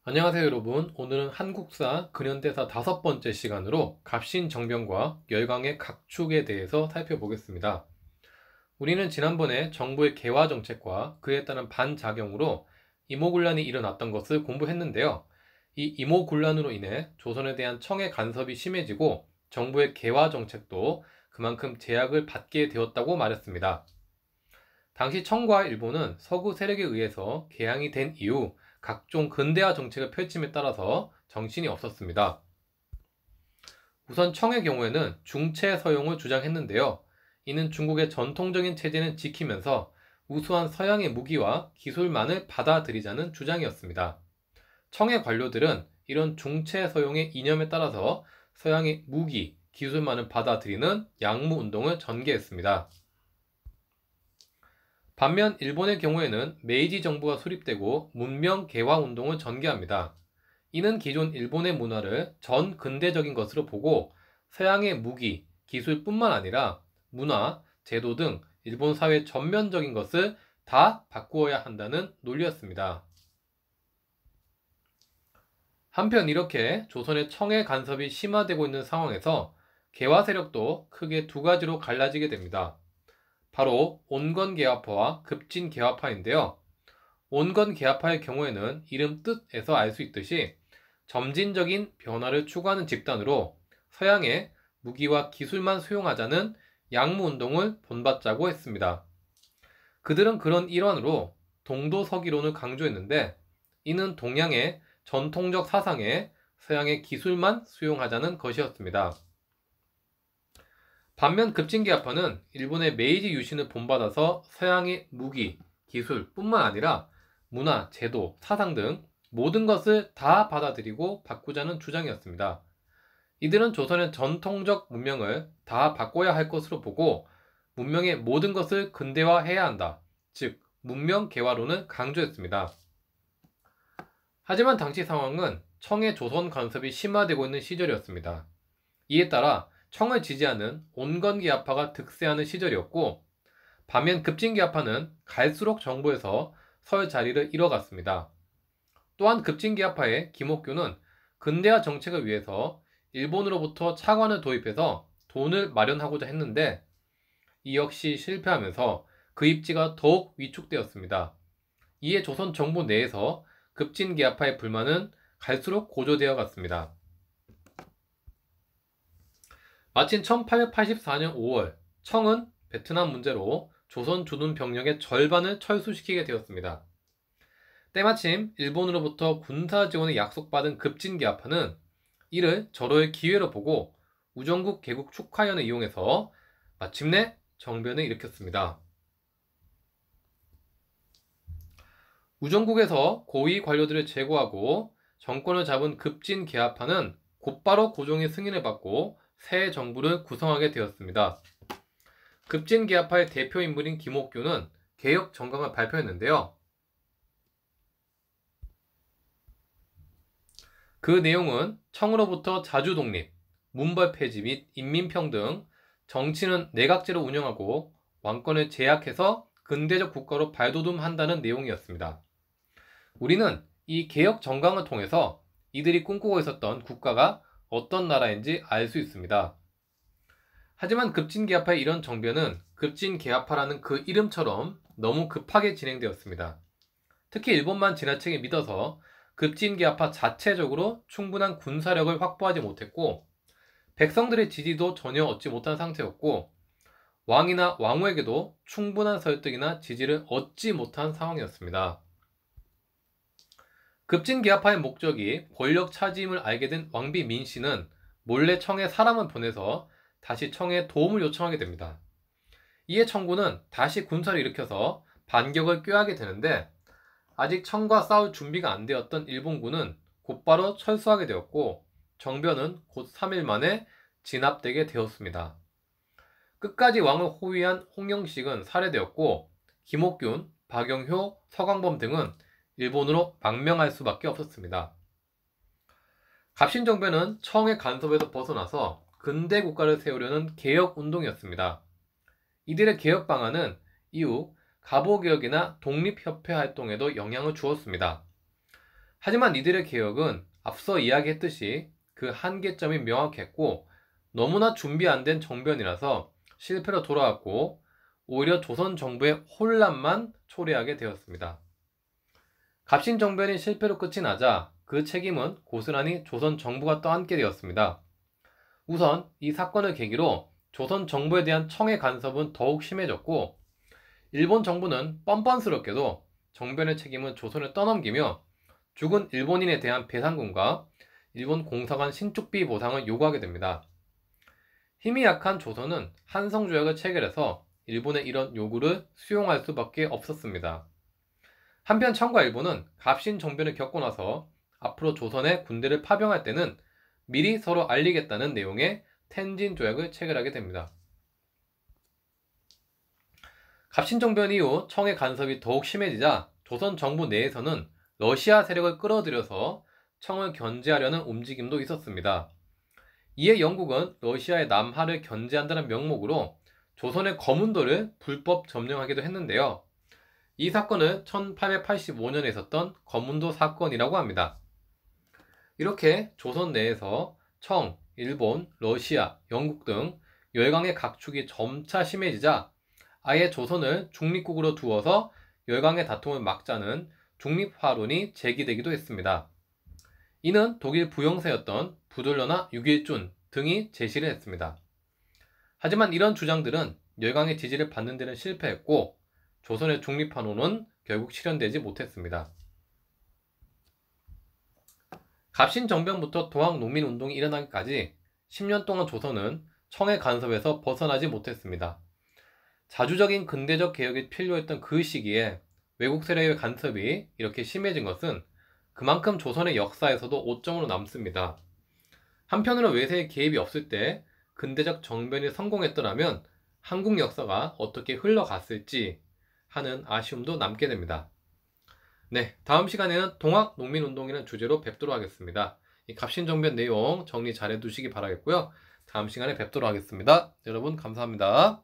안녕하세요 여러분. 오늘은 한국사 근현대사 5번째 시간으로 갑신정변과 열강의 각축에 대해서 살펴보겠습니다. 우리는 지난번에 정부의 개화 정책과 그에 따른 반작용으로 이모군란이 일어났던 것을 공부했는데요. 이 이모군란으로 인해 조선에 대한 청의 간섭이 심해지고 정부의 개화 정책도 그만큼 제약을 받게 되었다고 말했습니다. 당시 청과 일본은 서구 세력에 의해서 개항이 된 이후 각종 근대화 정책을 펼침에 따라서 정신이 없었습니다. 우선 청의 경우에는 중체 서용을 주장했는데요. 이는 중국의 전통적인 체제는 지키면서 우수한 서양의 무기와 기술만을 받아들이자는 주장이었습니다. 청의 관료들은 이런 중체 서용의 이념에 따라서 서양의 무기, 기술만을 받아들이는 양무 운동을 전개했습니다. 반면 일본의 경우에는 메이지 정부가 수립되고 문명 개화 운동을 전개합니다. 이는 기존 일본의 문화를 전 근대적인 것으로 보고 서양의 무기, 기술뿐만 아니라 문화, 제도 등 일본 사회 전면적인 것을 다 바꾸어야 한다는 논리였습니다. 한편 이렇게 조선의 청의 간섭이 심화되고 있는 상황에서 개화 세력도 크게 두 가지로 갈라지게 됩니다. 바로 온건개화파와 급진개화파인데요. 온건개화파의 경우에는 이름 뜻에서 알 수 있듯이 점진적인 변화를 추구하는 집단으로 서양의 무기와 기술만 수용하자는 양무운동을 본받자고 했습니다. 그들은 그런 일환으로 동도서기론을 강조했는데 이는 동양의 전통적 사상에 서양의 기술만 수용하자는 것이었습니다. 반면 급진개화파는 일본의 메이지 유신을 본받아서 서양의 무기, 기술뿐만 아니라 문화, 제도, 사상 등 모든 것을 다 받아들이고 바꾸자는 주장이었습니다. 이들은 조선의 전통적 문명을 다 바꿔야 할 것으로 보고 문명의 모든 것을 근대화해야 한다. 즉, 문명 개화론을 강조했습니다. 하지만 당시 상황은 청의 조선 간섭이 심화되고 있는 시절이었습니다. 이에 따라 청을 지지하는 온건개화파가 득세하는 시절이었고 반면 급진개화파는 갈수록 정부에서 설 자리를 잃어갔습니다. 또한 급진개화파의 김옥규는 근대화 정책을 위해서 일본으로부터 차관을 도입해서 돈을 마련하고자 했는데 이 역시 실패하면서 그 입지가 더욱 위축되었습니다. 이에 조선 정부 내에서 급진개화파의 불만은 갈수록 고조되어 갔습니다. 마침 1884년 5월 청은 베트남 문제로 조선 주둔 병력의 절반을 철수시키게 되었습니다. 때마침 일본으로부터 군사 지원을 약속받은 급진개화파는 이를 절호의 기회로 보고 우정국 개국 축하연을 이용해서 마침내 정변을 일으켰습니다. 우정국에서 고위 관료들을 제거하고 정권을 잡은 급진개화파는 곧바로 고종의 승인을 받고 새 정부를 구성하게 되었습니다. 급진개화파의 대표 인물인 김옥규는 개혁 정강을 발표했는데요. 그 내용은 청으로부터 자주독립, 문벌 폐지 및 인민평등, 정치는 내각제로 운영하고 왕권을 제약해서 근대적 국가로 발돋움한다는 내용이었습니다. 우리는 이 개혁 정강을 통해서 이들이 꿈꾸고 있었던 국가가 어떤 나라인지 알 수 있습니다. 하지만 급진개화파의 이런 정변은 급진개화파라는 그 이름처럼 너무 급하게 진행되었습니다. 특히 일본만 지나치게 믿어서 급진개화파 자체적으로 충분한 군사력을 확보하지 못했고 백성들의 지지도 전혀 얻지 못한 상태였고 왕이나 왕후에게도 충분한 설득이나 지지를 얻지 못한 상황이었습니다. 급진개화파의 목적이 권력 차지임을 알게 된 왕비 민씨는 몰래 청에 사람을 보내서 다시 청에 도움을 요청하게 됩니다. 이에 청군은 다시 군사를 일으켜서 반격을 꾀하게 되는데 아직 청과 싸울 준비가 안 되었던 일본군은 곧바로 철수하게 되었고 정변은 곧 3일 만에 진압되게 되었습니다. 끝까지 왕을 호위한 홍영식은 살해되었고 김옥균, 박영효, 서광범 등은 일본으로 망명할 수밖에 없었습니다. 갑신정변은 청의 간섭에서 벗어나서 근대 국가를 세우려는 개혁운동이었습니다. 이들의 개혁 방안은 이후 갑오개혁이나 독립협회 활동에도 영향을 주었습니다. 하지만 이들의 개혁은 앞서 이야기했듯이 그 한계점이 명확했고 너무나 준비 안 된 정변이라서 실패로 돌아왔고 오히려 조선 정부의 혼란만 초래하게 되었습니다. 갑신 정변이 실패로 끝이 나자 그 책임은 고스란히 조선 정부가 떠안게 되었습니다. 우선 이 사건을 계기로 조선 정부에 대한 청해 간섭은 더욱 심해졌고 일본 정부는 뻔뻔스럽게도 정변의 책임은 조선에 떠넘기며 죽은 일본인에 대한 배상금과 일본 공사관 신축비 보상을 요구하게 됩니다. 힘이 약한 조선은 한성조약을 체결해서 일본의 이런 요구를 수용할 수밖에 없었습니다. 한편 청과 일본은 갑신 정변을 겪고 나서 앞으로 조선에 군대를 파병할 때는 미리 서로 알리겠다는 내용의 텐진 조약을 체결하게 됩니다. 갑신 정변 이후 청의 간섭이 더욱 심해지자 조선 정부 내에서는 러시아 세력을 끌어들여서 청을 견제하려는 움직임도 있었습니다. 이에 영국은 러시아의 남하를 견제한다는 명목으로 조선의 거문도를 불법 점령하기도 했는데요. 이 사건을 1885년에 있었던 거문도 사건이라고 합니다. 이렇게 조선 내에서 청, 일본, 러시아, 영국 등 열강의 각축이 점차 심해지자 아예 조선을 중립국으로 두어서 열강의 다툼을 막자는 중립화론이 제기되기도 했습니다. 이는 독일 부영사였던 부들러나 유길준 등이 제시를 했습니다. 하지만 이런 주장들은 열강의 지지를 받는 데는 실패했고 조선의 중립화론은 결국 실현되지 못했습니다. 갑신 정변부터 동학농민운동이 일어나기까지 10년 동안 조선은 청의 간섭에서 벗어나지 못했습니다. 자주적인 근대적 개혁이 필요했던 그 시기에 외국 세력의 간섭이 이렇게 심해진 것은 그만큼 조선의 역사에서도 오점으로 남습니다. 한편으로 외세의 개입이 없을 때 근대적 정변이 성공했더라면 한국 역사가 어떻게 흘러갔을지 하는 아쉬움도 남게 됩니다. 네, 다음 시간에는 동학농민운동이라는 주제로 뵙도록 하겠습니다. 이 갑신정변 내용 정리 잘 해두시기 바라겠고요. 다음 시간에 뵙도록 하겠습니다. 여러분 감사합니다.